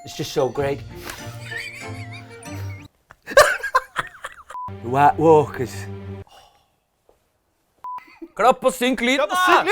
It's just so great. White Walkers. Klapp og synk lyden, da!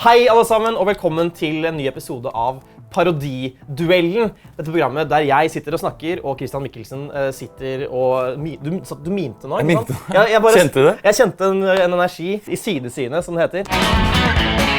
Hei alle sammen, og velkommen til en ny episode av Parodiduellen. Dette programmet der jeg sitter og snakker, og Christian Mikkelsen sitter og... Du mimte nå, ikke sant? Jeg mimte. Kjente du det? Jeg kjente en energi i sidesynet, som det heter.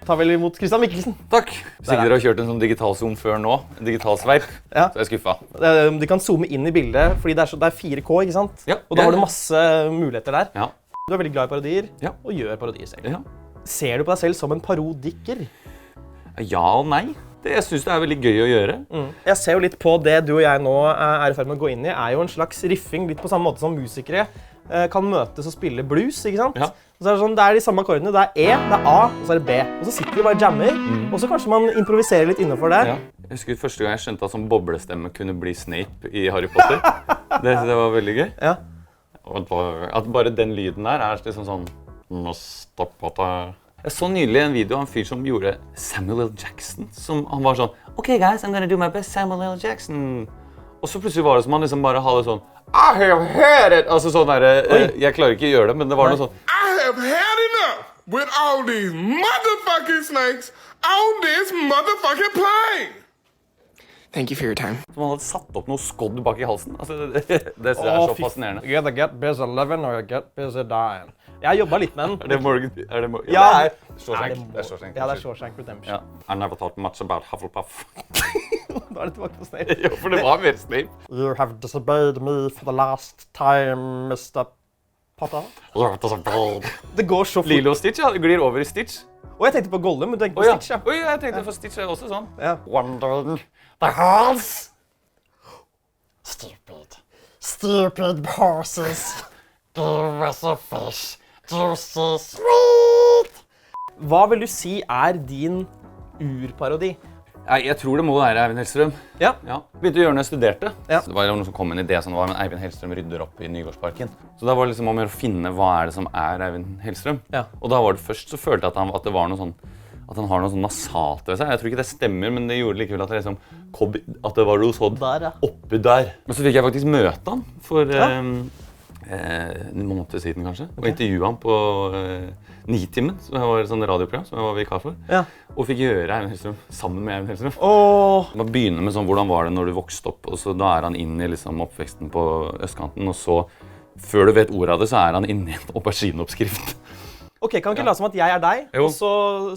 Ta vel imot Christian Mikkelsen. Takk. Hvis ikke dere har kjørt en sånn digital zoom før nå, en digital sveip, Ja. så er jeg skuffet. De kan zoome inn i bildet, fordi det er 4K, ikke sant? Ja. Og da har du masse muligheter der. Ja. Du er veldig glad i parodier, Ja. og gjør parodier selv. Ja. Ser du på deg selv som en parodiker? Ja og nei. Jeg synes det er veldig gøy å gjøre. Jeg ser jo litt på det du og jeg nå er i ferd med å gå inn i, er jo en slags riffing, litt på samme måte som musikere kan møtes og spille blues, ikke sant? Ja. Så er det, sånn, det er de samme akkordene, det er E, det er A, og så er det B. Og så sitter de bare og jammer, og så kanskje man improviserer litt innenfor det. Ja. Jeg husker første gang jeg skjønte at sånn boblestemme kunne bli Snape i Harry Potter. Det synes jeg var veldig gøy. Ja. Og at bare den lyden der er liksom sånn... Jeg så nylig en video av en fyr som gjorde Samuel L. Jackson, som han var sånn OK guys, I'm gonna do my best Samuel L. Jackson. Og så plutselig var det som han liksom bare hadde sånn I have had it! Altså sånn der, jeg klarer ikke å gjøre det, men det var noe sånn I have had enough with all these motherfucking snakes on this motherfucking plane. Thank you for your time. som han hadde satt opp noe skodd bak i halsen. Altså, det synes jeg er så fascinerende. You either get busy living or you get busy dying. Jeg jobbet litt med den. Er det Morgan? Ja, det er Shawshank. Det er Shawshank. Ja, det er Shawshank Redemption. Ja. I never thought much about Hufflepuff. Da er det tilbake på Snape. Jo, for det var mer Snape. You have disobeyed me for the last time, Mr. Potter. Det går så fort. Lilo og Stitch, ja. Det glir over i Stitch. Og jeg tenkte på Gollum, men du tenkte på Å, ja. Stitch, ja. Oi, jeg tenkte for Stitch er også sånn. Ja. Wandering the halls. Stupid horses. Give us a fish. Juicy sweet. Hva vil du si er din urparodi? Nei, jeg tror det må være Eivind Hellstrøm. Ja. Ja. Begynte å gjøre når jeg studerte. Ja. Så det var noen som kom med en idé som var, men Eivind Hellstrøm rydder opp i Nygårdsparken. Så da var det liksom om å gjøre å finne hva er det som er Eivind Hellstrøm. Ja. Og da var det først så følte jeg at det var noe sånn, at han har noe sånn nasalt ved seg. Jeg tror ikke det stemmer, men det gjorde likevel at det liksom kom, at det var noe sånn Der, ja. oppi der. Men så fikk jeg faktisk møte han for en måned siden kanskje, og intervjuet han på Nitimen, som jeg var et sånn radioprogram som jeg var vikar for. Ja. Og fikk gjøre Eivind Hellstrøm sammen med Eivind Hellstrøm. Åh. Man begynner med sånn, hvordan var det når du vokste opp, og så da er han inn i liksom oppveksten på østkanten, og så, før du vet ordet av det, så er han inne i en aubergineoppskrift. Ok, kan vi ikke la som at jeg er deg, Jo. og så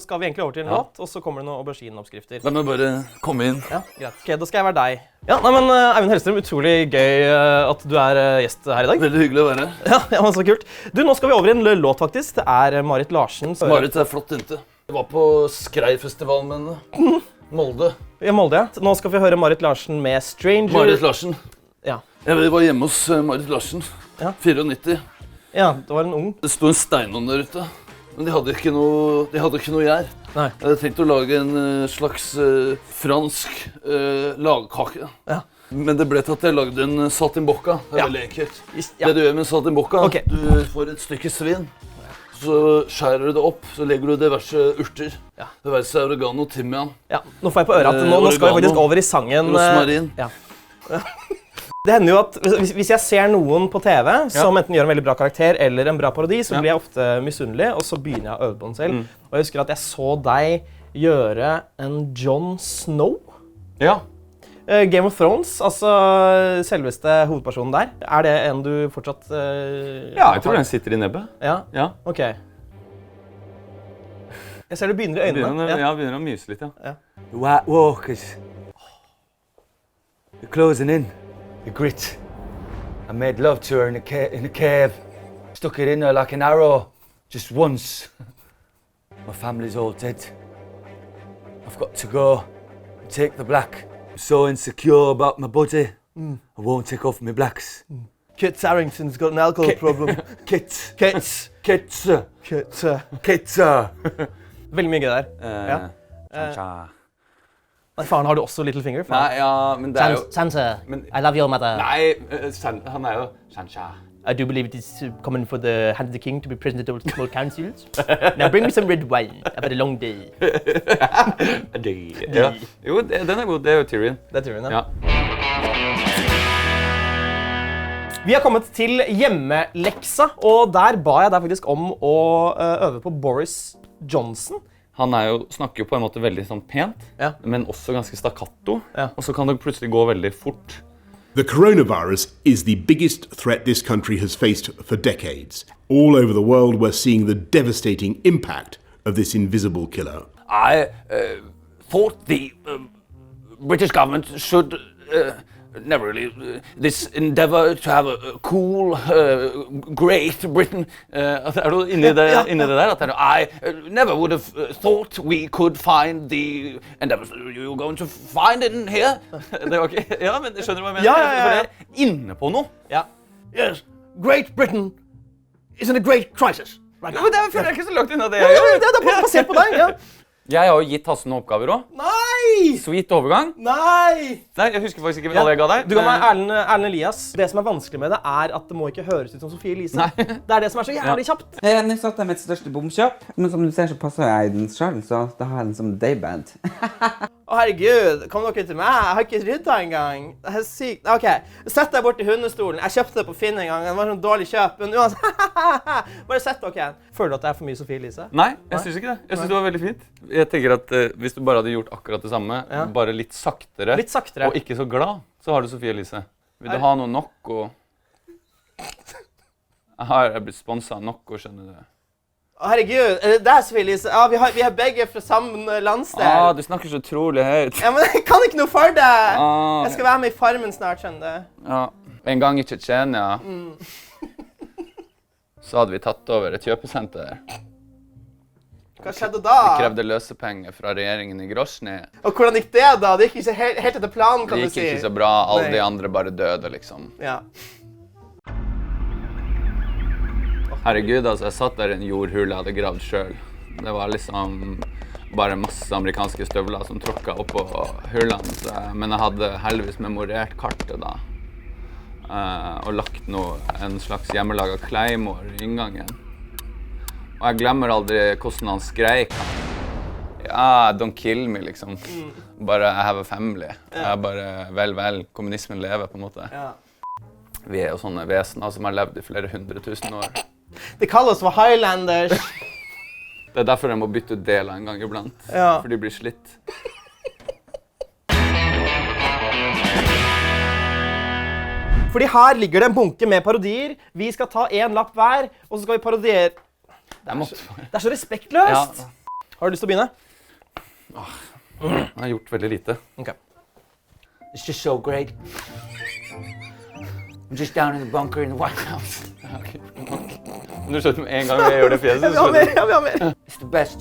skal vi egentlig over til en låt, og så kommer det noen aubergineoppskrifter. La meg bare komme inn. Ja, greit. Ok, da skal jeg være deg. Ja, nei, men Eivind Hellstrøm, utrolig gøy at du er gjest her i dag. Veldig hyggelig å være her. Ja, men så kult. Du, nå skal vi over i en låt faktisk. Det er Marit Larsen. Marit er flott jente. Jeg var på Skreifestivalen med henne. Molde. I Molde, ja. Nå skal vi høre Marit Larsen med Stranger. Marit Larsen. Ja. Jeg var hjemme hos Marit Larsen. Ja. 94. Ja, det var en ung. Det sto en steinovn der ute, men de hadde ikke noe gjær. Nei. Jeg hadde tenkt å lage en slags fransk lagkake. Ja. Men det ble til at jeg lagde en saltimbocca. Det er Ja. veldig enkelt. Ja. Det du gjør med en saltimbocca, Ok. du får et stykke svin, så skjærer du det opp, så legger du diverse urter. Ja. Det være seg oregano, timian. Ja, nå får jeg på øret at nå skal vi Oregano, faktisk over i sangen. rosmarin. Ja. Det hender jo at hvis jeg ser noen på TV som enten gjør en veldig bra karakter eller en bra parodi, så blir jeg ofte misunnelig, og så begynner jeg å øve på den selv. Og jeg husker at jeg så deg gjøre en Jon Snow. Ja. Game of Thrones, altså selveste hovedpersonen der. Er det en du fortsatt Ja, jeg tror den sitter i nebbet. Ja, Ja. ok. Jeg ser det begynner i øynene. Begynner å myse litt, ja. The White Walkers. They're closing in. The grit. I made love to her in a cave. Stuck it in her like an arrow, just once. My family's all dead. I've got to go and take the black. I'm so insecure about my body. I won't take off my blacks. Kit Harington's got an alcohol problem. Kit. Veldig mye gøy der. Ja. Nei, faren, har du også Little Finger? Nei, ja, men det er jo... Sansa, Men- I love your mother. Nei, han er jo Sancha. I do believe it is common for the hand of the king to be present at all small councils. Now bring me some red wine. I've had a long day. Ja. Jo, den god. Det jo Tyrion. Det er Tyrion, Ja. Vi har kommet til hjemmeleksa, og der ba jeg deg faktisk om å øve på Boris Johnson. Han snakker jo på en måte veldig sånn pent, Ja. men også ganske stakkato. Ja. Og så kan det plutselig gå veldig fort. The coronavirus is the biggest threat this country has faced for decades. All over the world, we're seeing the devastating impact of this invisible killer. I thought the British government should never really this endeavour to have a cool, great Britain. Du inni det der? At I never would have thought we could find the endeavour. You're going to find it in here? det var ikke... Ja, men skjønner du hva jeg mener? Ja. For det inne på noe. Ja. Yes, Great Britain is in a great crisis right now. Men det føler jeg ikke så langt unna det. Det er bare basert på deg, ja. Jeg har jo gitt Hasse noen oppgaver også. Nei! Sweet overgang. Nei! Nei, jeg husker faktisk ikke alle jeg ga deg. Du ga meg Erlend Elias. Det som er vanskelig med det er at det må ikke høres ut som Sofie Elise. Nei. Det er det som er så jævlig kjapt. Nå satt jeg mitt største bomkjøp, men som du ser så passer jeg i den selv, så da har jeg den som dayband. Å herregud, kom dere til meg? Jeg har ikke rydda engang. Det er sykt. Ok, sett deg bort i hundestolen. Jeg kjøpte det på Finn en gang. Det var sånn dårlig kjøp, men uansett. Bare sett dere igjen. Føler du at det er for mye Sofie Elise? Nei, jeg synes ikke det. Jeg synes det var veldig fint. Jeg tenker at hvis du bare hadde gjort akkurat det samme, bare litt saktere, og ikke så glad, så har du Sofie Elise. Vil du ha noe nok og... Jeg er blitt sponset av nok, skjønner du. Å herregud, det er Sofie Elise. Ja, vi har begge fra samme landsdel. Du snakker så utrolig høyt. Ja, men jeg kan ikke noe for det. Jeg skal være med i Farmen snart, skjønner du. Ja, en gang i Tsjetsjenia, så hadde vi tatt over et kjøpesenter. Hva skjedde da? Vi krevde løsepenger fra regjeringen i Grosjny. Og hvordan gikk det da? Det gikk ikke helt etter planen, kan du si. Det gikk ikke så bra, alle de andre bare døde, liksom. Ja. Herregud, altså, jeg satt der i en jordhule jeg hadde gravd selv. Det var liksom bare masse amerikanske støvler som tråkket opp på hullene. Men jeg hadde heldigvis memorert kartet da. Og lagt en slags hjemmelaget claymore i inngangen. Og jeg glemmer aldri hvordan han skreik. Ja, don't kill me, liksom. Bare, I have a family. Jeg er bare, vel, kommunismen lever på en måte. Vi er jo sånne vesener som har levd i flere 100 000 år. Det kalles for Highlanders. Det er derfor jeg må bytte ut deler en gang iblant, for de blir slitt. Fordi her ligger det en bunke med parodier. Vi skal ta en lapp hver, og så skal vi parodiere. Det er så respektløst. Ja. Har du lyst til å begynne? Jeg har gjort veldig lite. Ok. It's just so great. I'm just down in the bunker in the White House. Okay. Du skjønner med en gang jeg gjør det fjeset, så skjønner du. Ja, vi har mer. It's the best.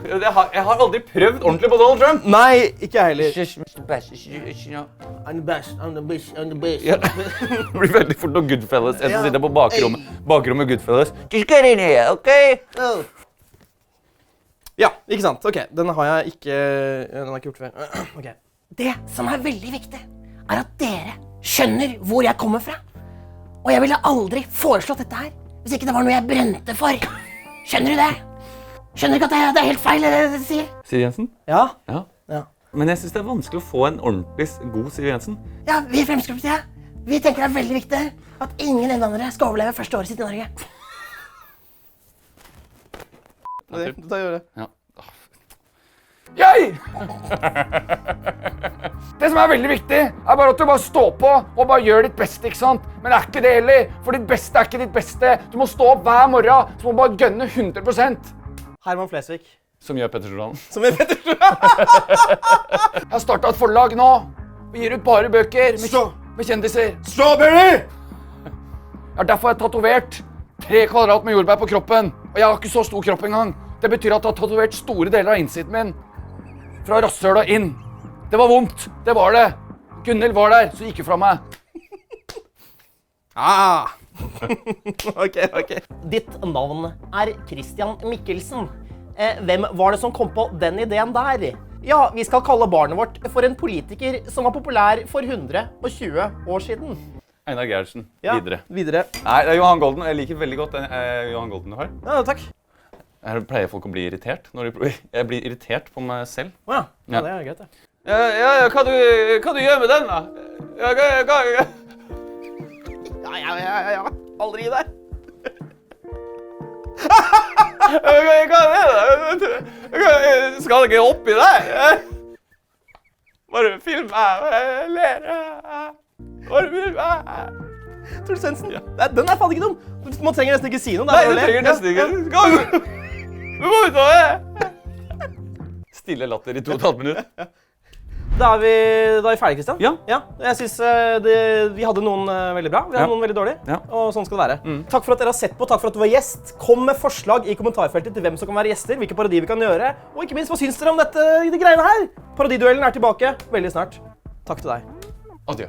Jeg har aldri prøvd ordentlig på Donald Trump. Nei, ikke jeg heller. It's just the best. It's, you know. I'm the best, I'm the best, I'm the best. Ja. Det blir veldig fort noe Goodfellas. Jeg sitter på bakrommet Goodfellas. Just get in here, okay? Oh. Ja, ikke sant. Ok, den har jeg ikke gjort før. Ok. Det som er veldig viktig, er at dere skjønner hvor jeg kommer fra. Og jeg ville aldri foreslått dette her, hvis ikke det var noe jeg brente for. Skjønner du det? Skjønner du ikke at det er helt feil det du sier? Siv Jensen? Ja. Ja. Men jeg synes det er vanskelig å få en ordentlig god Siv Jensen. Ja, vi i Fremskrittspartiet, vi tenker det er veldig viktig at ingen innvandrere skal overleve første året sitt i Norge. Du tar gjøre det. Ja. Jeg! Det som er veldig viktig, er bare at du bare står på og bare gjør ditt beste, ikke sant? Men det er ikke det heller, for ditt beste er ikke ditt beste. Du må stå opp hver morgen, så må du bare gønne 100%. Herman Flesvig. Som gjør Petterson. Som gjør Petterson. Jeg har startet et forlag nå. Vi gir ut bare bøker med kjendiser. Strawberry! Ja, derfor har jeg tatovert 3 kvadrat med jordbær på kroppen. Og jeg har ikke så stor kropp engang. Det betyr at jeg har tatovert store deler av innsiden min. Fra rasshøl og inn. Det var vondt. Det var det. Gunnhild var der, så gikk hun fra meg. Ok. Ditt navn er Christian Mikkelsen. Hvem var det som kom på den ideen der? Ja, vi skal kalle barnet vårt for en politiker som var populær for 120 år siden. Einar Gerhardsen. Ja, Videre. videre. Nei, det er Johan Golden. Jeg liker veldig godt den Johan Golden du har. Ja, takk. Her pleier folk å bli irritert. Jeg blir irritert på meg selv. Ja, det er greit, det. Ja, hva du gjør med den, da? Ja. Aldri gi deg. Hva er det, da? Skal det ikke oppi der? Bare film meg, ler. Bare film meg. Truls Svendsen, den er faen ikke dum. Man trenger nesten ikke si noe. Nei, du trenger nesten ikke. Du må ut av det. Stille latter i 2,5 minutter. Da er vi ferdige, Kristian. Ja. Jeg synes vi hadde noen veldig bra, vi hadde noen veldig dårlige, Ja. og sånn skal det være. Takk for at dere har sett på, takk for at du var gjest. Kom med forslag i kommentarfeltet til hvem som kan være gjester, hvilke parodier vi kan gjøre, og ikke minst, hva syns dere om de greiene her? Parodiduellen er tilbake veldig snart. Takk til deg. Adjø.